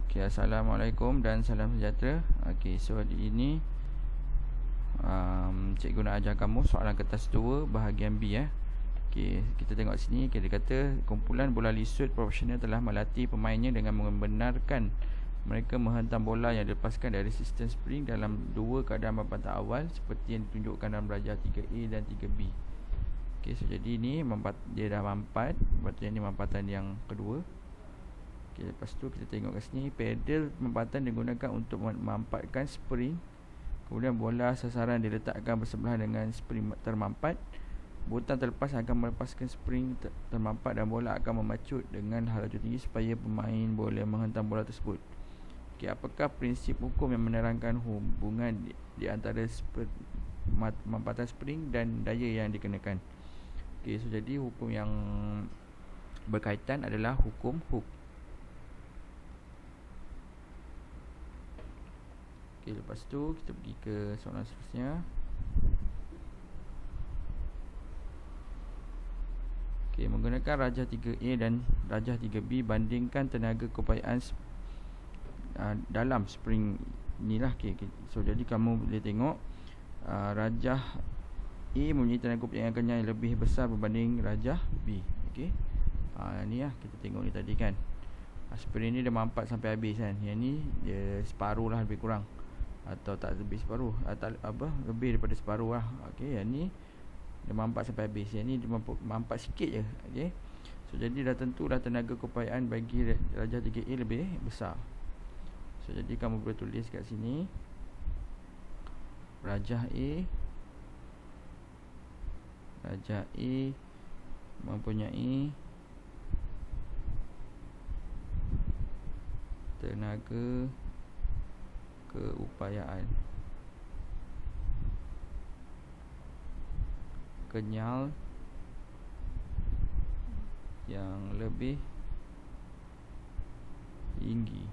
Okay, Assalamualaikum dan salam sejahtera. Okay, so hari ini cikgu nak ajar kamu soalan kertas 2 bahagian B ya. Okay, kita tengok sini. Okay, dia kata kumpulan bola lisut profesional telah melatih pemainnya dengan membenarkan mereka menghentam bola yang dilepaskan dari sistem spring dalam 2 keadaan mampatan awal seperti yang ditunjukkan dalam rajah 3A dan 3B. Okay, so jadi ni dia dah mampat. Lepas tu yang ni mampatan yang kedua. Okay, lepas tu kita tengok kat sini, pedal mampatan digunakan untuk memampatkan spring. Kemudian bola sasaran diletakkan bersebelahan dengan spring termampat. Butang terlepas akan melepaskan spring termampat dan bola akan memacut dengan halaju tinggi supaya pemain boleh menghentam bola tersebut. Okay, apakah prinsip hukum yang menerangkan hubungan di antara mampatan spring dan daya yang dikenakan? Okay, so jadi hukum yang berkaitan adalah hukum Hooke. Okay, lepas tu kita pergi ke soalan seterusnya. Okay, menggunakan rajah 3A dan rajah 3B, bandingkan tenaga keupayaan dalam spring ni lah. Okay, so jadi kamu boleh tengok rajah A mempunyai tenaga keupayaan yang lebih besar berbanding rajah B. Okay, ni lah kita tengok ni tadi kan. Spring ni dia mampat sampai habis kan. Yang ni dia separuh lah lebih kurang, atau tak lebih separuh, lebih daripada separuh lah. Okay, yang ni dia mampat sampai habis. Yang ni dia mampat sikit je. Okay, so jadi dah tentulah tenaga keupayaan bagi rajah 3A lebih besar. So jadi kamu boleh tulis kat sini, rajah A mempunyai tenaga keupayaan kenyal yang lebih tinggi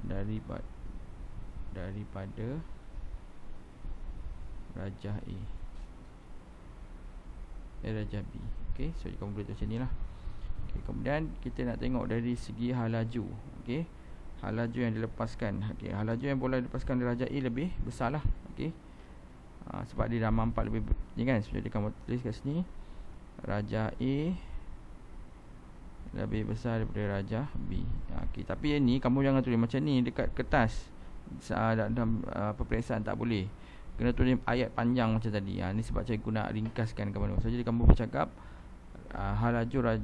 daripada rajah rajah B. Okay, so kamu boleh tulis macam ni lah. Okay, kemudian kita nak tengok dari segi halaju. Okay, halaju yang dilepaskan. Okay, halaju yang bola dilepaskan dari rajah A lebih besar lah. Okay, sebab dia dah mampat lebih ni kan. So jadi kamu tulis kat sini, rajah A lebih besar daripada rajah B. Okay, tapi yang ni kamu jangan tulis macam ni dekat kertas. Dalam peperiksaan tak boleh. Kena tulis ayat panjang macam tadi. Ni sebab cikgu nak ringkaskan kepada kamu. So jadi kamu bercakap halaju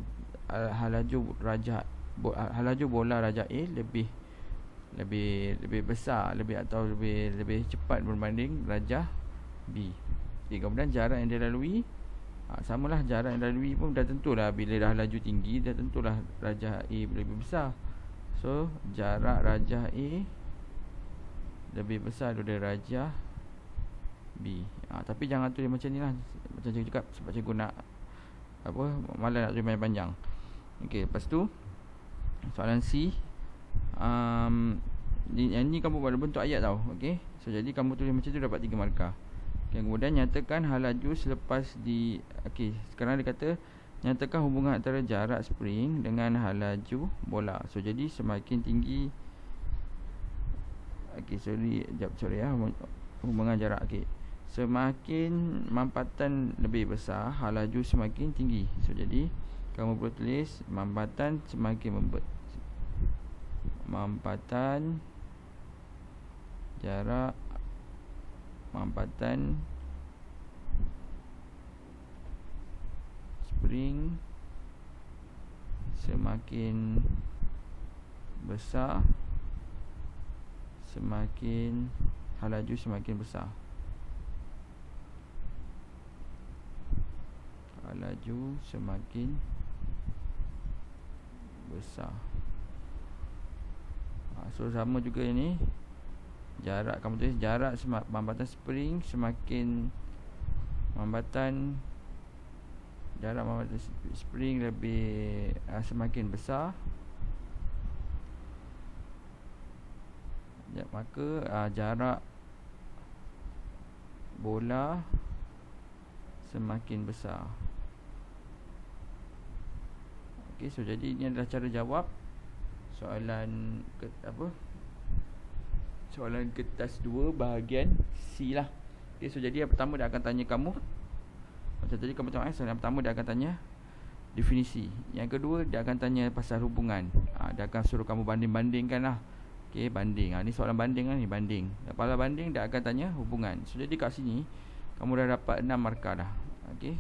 bola rajah A lebih besar, lebih cepat berbanding rajah B. Okay, kemudian jarak yang dilalui, samalah jarak yang dilalui pun dah tentulah. Bila dah laju tinggi, dah tentulah rajah A lebih besar. So jarak rajah A lebih besar daripada rajah B. Tapi jangan tulis macam ni lah, macam cikgu cakap, sebab cikgu nak malas nak tulis panjang. Okay, lepas tu soalan C, yang ni kamu buat bentuk ayat tau. Okay, so jadi kamu tulis macam tu dapat 3 markah. Okay, kemudian nyatakan halaju selepas di. Okay, sekarang dia kata nyatakan hubungan antara jarak spring dengan halaju bola. So jadi semakin tinggi, okay, sorry hubungan jarak. Okay, semakin mampatan lebih besar, halaju semakin tinggi. So jadi kamu boleh tulis mampatan semakin mampatan jarak mampatan spring semakin besar, semakin halaju semakin besar. Halaju semakin besar. So sama juga ini. Jarak, kamu tulis jarak mampatan spring semakin jarak mampatan spring lebih semakin besar, maka jarak bola semakin besar. Okey, so jadi ini adalah cara jawab soalan soalan kertas 2 bahagian C lah. Okey, so jadi yang pertama dia akan tanya kamu, macam tadi kamu tengok soalan yang pertama dia akan tanya definisi. Yang kedua dia akan tanya pasal hubungan. Dia akan suruh kamu banding-bandingkan lah. Okey, banding. Ni soalan banding lah ni, banding. Lepas banding dia akan tanya hubungan. So jadi kat sini kamu dah dapat 6 markah dah. Okey.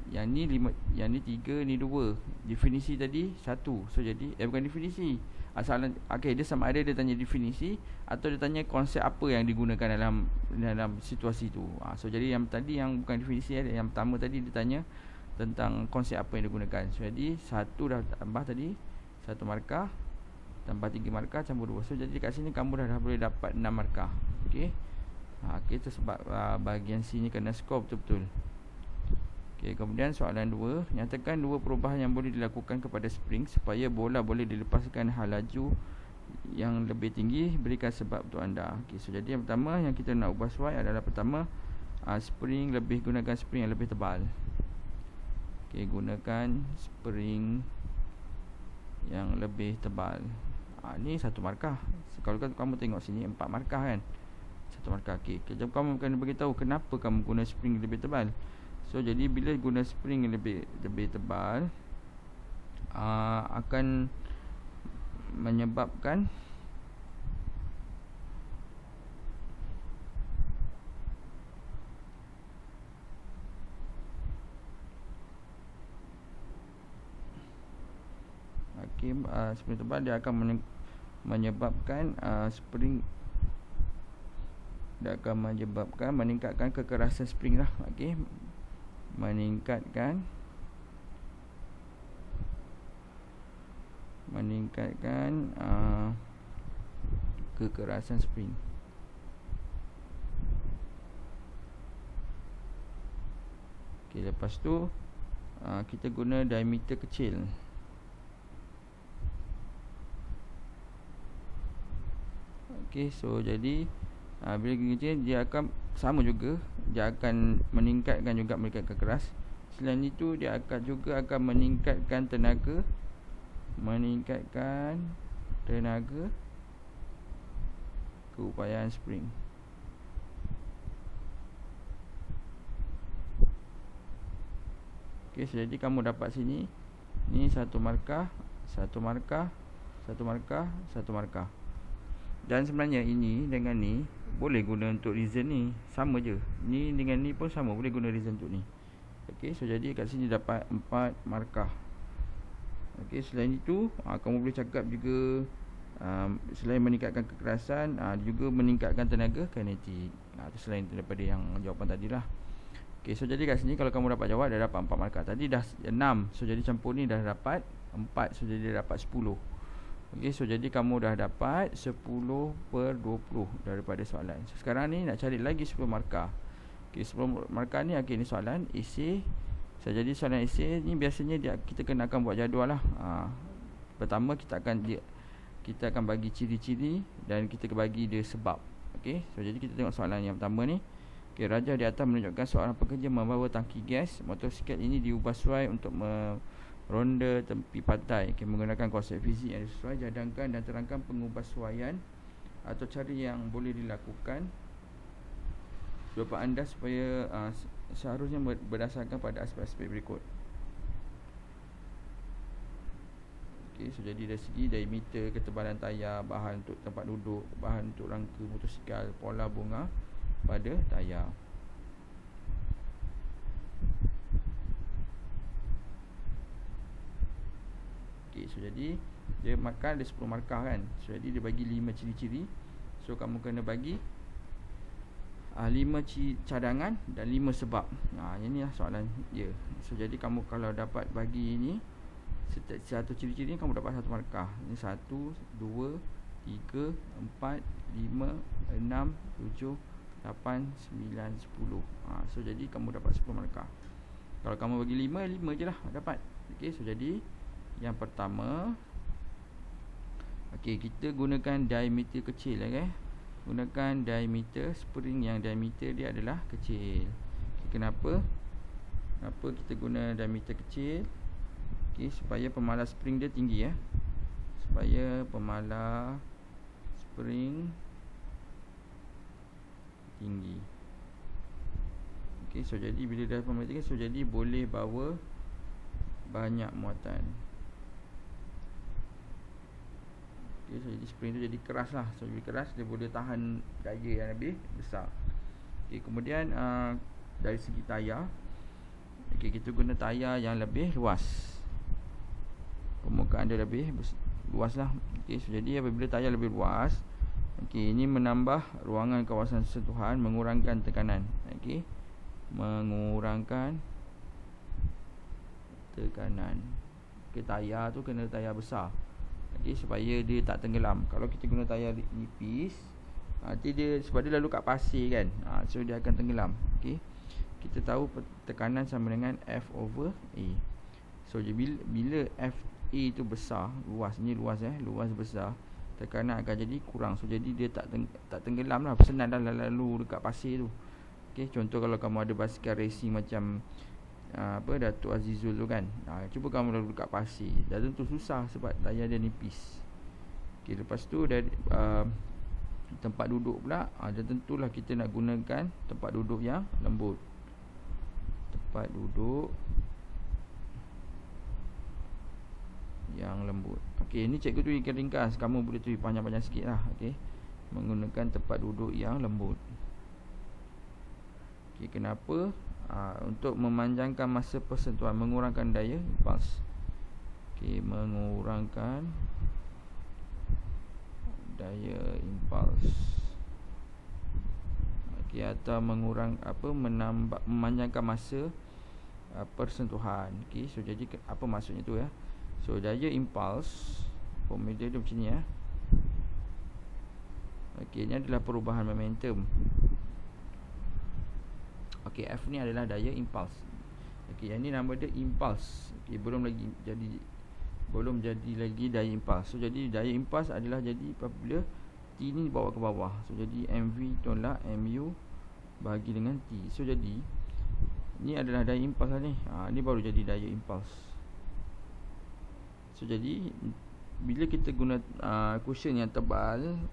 Yang ni 5, yang ni 3, ni 2. Definisi tadi 1. So jadi bukan definisi. Soalan okey, dia sama ada dia tanya definisi atau dia tanya konsep apa yang digunakan dalam situasi tu. So jadi yang tadi yang bukan definisi, yang pertama tadi dia tanya tentang konsep apa yang digunakan. So jadi 1 dah tambah tadi 1 markah, tambah 3 markah, campur 2. So jadi kat sini kamu dah boleh dapat 6 markah. Okey. Okey, itu sebab bahagian C ni kena skor betul-betul. Okey, kemudian soalan 2, nyatakan 2 perubahan yang boleh dilakukan kepada spring supaya bola boleh dilepaskan hal laju yang lebih tinggi. Berikan sebab untuk anda. Okey, so jadi yang pertama yang kita nak ubah sesuai adalah pertama, gunakan spring yang lebih tebal. Okey, gunakan spring yang lebih tebal. Ni 1 markah. Kalau kamu tengok sini 4 markah kan. 1 markah. Okey, kejap kamu kena beritahu kenapa kamu guna spring lebih tebal. So jadi bila guna spring yang lebih tebal, akan menyebabkan spring tebal dia akan menyebabkan meningkatkan kekerasan spring lah. Okey, meningkatkan kekerasan spring. Okey, lepas tu kita guna diameter kecil. Okey, so jadi bila kecil dia akan sama juga, dia akan meningkatkan keras. Selain itu dia akan meningkatkan tenaga keupayaan spring. Okey, so jadi kamu dapat sini ni 1 markah, 1 markah, 1 markah, 1 markah. Dan sebenarnya ini dengan ni boleh guna untuk reason ni, sama je. Ni dengan ni pun sama, boleh guna reason untuk ni. Okey, so jadi kat sini dapat 4 markah. Okey, selain itu kamu boleh cakap juga selain meningkatkan kekerasan, juga meningkatkan tenaga kinetik. Itu selain daripada yang jawapan tadi lah. Okey, so jadi kat sini kalau kamu dapat jawab dah dapat 4 markah. Tadi dah 6, so jadi campur ni dah dapat 4, so jadi dah dapat 10. Okey, so jadi kamu dah dapat 10/20 daripada soalan. So sekarang ni nak cari lagi 10 markah. Okey, 10 markah ni ni soalan esei. So jadi soalan esei ni biasanya kita akan buat jadual lah. Pertama kita akan bagi ciri-ciri dan kita bagi dia sebab. Okey, so jadi kita tengok soalan yang pertama ni. Okey, raja di atas menunjukkan seorang pekerja membawa tangki gas. Motosiklet ini diubah sesuai untuk ronda tepi pantai. Menggunakan konsep fizik yang sesuai, cadangkan dan terangkan pengubahsuaian atau cara yang boleh dilakukan jawapan anda supaya seharusnya berdasarkan pada aspek-aspek berikut. Okey, so jadi dari segi diameter, ketebalan tayar, bahan untuk tempat duduk, bahan untuk rangka motosikal, pola bunga pada tayar. Okay, so jadi dia makan ada 10 markah kan. So jadi dia bagi 5 ciri-ciri. So kamu kena bagi 5 cadangan dan 5 sebab. Ini lah soalan dia. So jadi kamu kalau dapat bagi ini satu ciri-ciri ni, kamu dapat 1 markah. Ini 1, 2, 3, 4, 5, 6, 7, 8, 9, 10. So jadi kamu dapat 10 markah. Kalau kamu bagi 5 je lah dapat. Okay, so jadi yang pertama, okey, kita gunakan diameter kecil. Okay, gunakan diameter spring yang diameter dia adalah kecil. Okay, kenapa kita guna diameter kecil? Okey, supaya pemalar spring dia tinggi ya. Supaya pemalar spring tinggi. Okey, so jadi bila dah pemalar tinggi, so jadi boleh bawa banyak muatan. Okey, so jadi spring tu jadi keras lah. So jadi keras, dia boleh tahan daya yang lebih besar. Okey, kemudian dari segi tayar, okey, kita guna tayar yang lebih luas. Permukaan dia lebih luas lah. Okey, so jadi apabila tayar lebih luas, okey, ini menambah ruangan kawasan sentuhan, mengurangkan tekanan. Okey, mengurangkan tekanan. Okey, tayar tu kena tayar besar. Okey, supaya dia tak tenggelam. Kalau kita guna tayar nipis, nanti dia, sebab dia lalu kat pasir kan, so dia akan tenggelam. Okey, kita tahu tekanan sama dengan F over A. So bila F A tu besar, luas, ni luas luas besar, tekanan akan jadi kurang. So jadi dia tak tenggelam lah, senang dah lalu dekat pasir tu. Okey, contoh kalau kamu ada basikal racing macam Datuk Azizul tu kan, cuba kamu lalu dekat pasir, dah tentu susah sebab tayar dia nipis. Okey, lepas tu dari tempat duduk pula, dah tentulah kita nak gunakan tempat duduk yang lembut. Tempat duduk yang lembut. Okey, ni cikgu tu ikan ringkas, kamu boleh tulis panjang-panjang sikit lah. Okey, menggunakan tempat duduk yang lembut. Okey, kenapa? Untuk memanjangkan masa persentuhan, mengurangkan daya impuls. Okey, mengurangkan daya impuls. Okey, atau memanjangkan masa persentuhan. Okey, so jadi apa maksudnya tu ya? So daya impuls, formula dia macam ni ya. Okey, ini adalah perubahan momentum. Okey, F ni adalah daya impuls. Okey, yang ni nama dia impuls. Okey, belum jadi lagi daya impuls. So jadi daya impuls adalah jadi apabila T ni bawa ke bawah. So jadi MV tolak MU bahagi dengan T. So jadi ni adalah daya impuls lah ni. Ni baru jadi daya impuls. So jadi bila kita guna cushion yang tebal,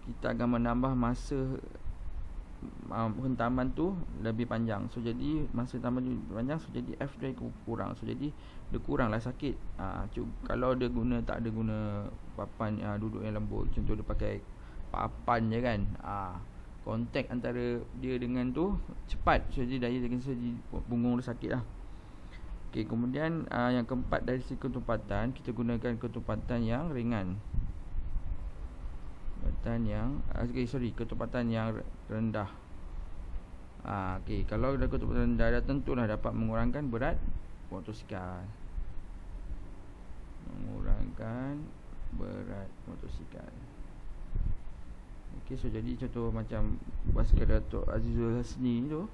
kita akan menambah masa hentaman tu lebih panjang. So jadi masa hentaman lebih panjang, so jadi F dia kurang. So jadi dia kuranglah sakit. Kalau dia tak ada guna papan duduk yang lembut, contoh dia pakai papan je kan, kontak antara dia dengan tu cepat, so jadi daya tekan, so jadi punggung dia sakit lah. Okey, kemudian yang keempat, dari segi ketumpatan, kita gunakan ketumpatan yang ringan. Ketumpatan yang rendah. Okey, kalau dah ketumpatan rendah, dah tentulah dapat mengurangkan berat motosikal. Okey, so jadi contoh macam basikal Datuk Azizul Hasni tu,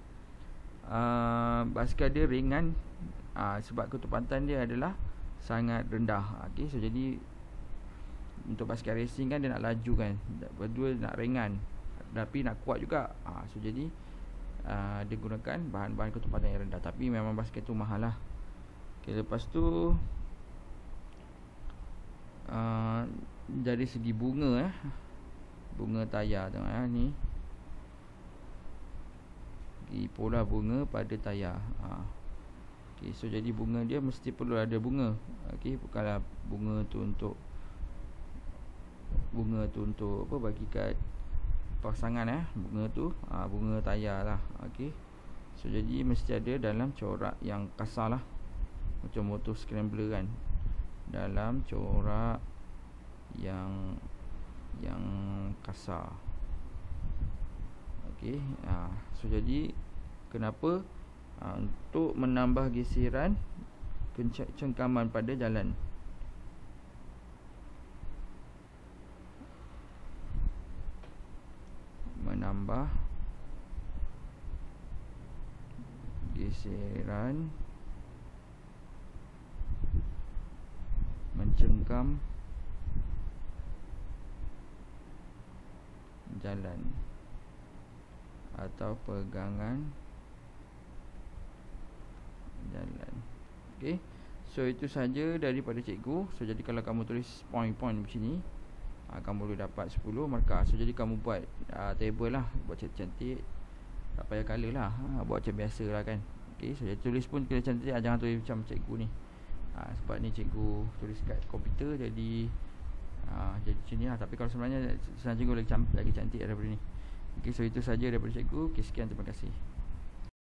basikal dia ringan, sebab ketumpatan dia adalah sangat rendah. Okey, so jadi untuk basikal racing kan, dia nak laju kan, berdua nak ringan tapi nak kuat juga. So jadi dia gunakan bahan-bahan ketumpatan yang rendah, tapi memang basikal tu mahal lah. Okay, lepas tu dari segi bunga bunga tayar tengok ni, pola bunga pada tayar. Okay, so jadi bunga dia mesti perlu ada bunga. Okay, bukanlah bunga tu untuk apa, bagi kat pasangan bunga tu bunga tayar lah. Okey, so jadi mesti ada dalam corak yang kasar lah, macam motor scrambler kan, dalam corak yang kasar. Okey, so jadi kenapa? Untuk menambah geseran cengkaman pada jalan. Menambah geseran mencengkam jalan atau pegangan jalan. Okey, So itu saja daripada cikgu. So jadi kalau kamu tulis point-point macam ni, kamu boleh dapat 10 markah. So jadi kamu buat table lah, buat cantik-cantik, tak payah colour lah, buat macam biasa lah kan. Okay, so jadi tulis pun kena cantik, jangan tulis macam cikgu ni. Sebab ni cikgu tulis kat komputer, jadi jadi macam ni lah. Tapi kalau sebenarnya cikgu lagi cantik daripada ni. Okay, so itu saja daripada cikgu. Okay, sekian, terima kasih.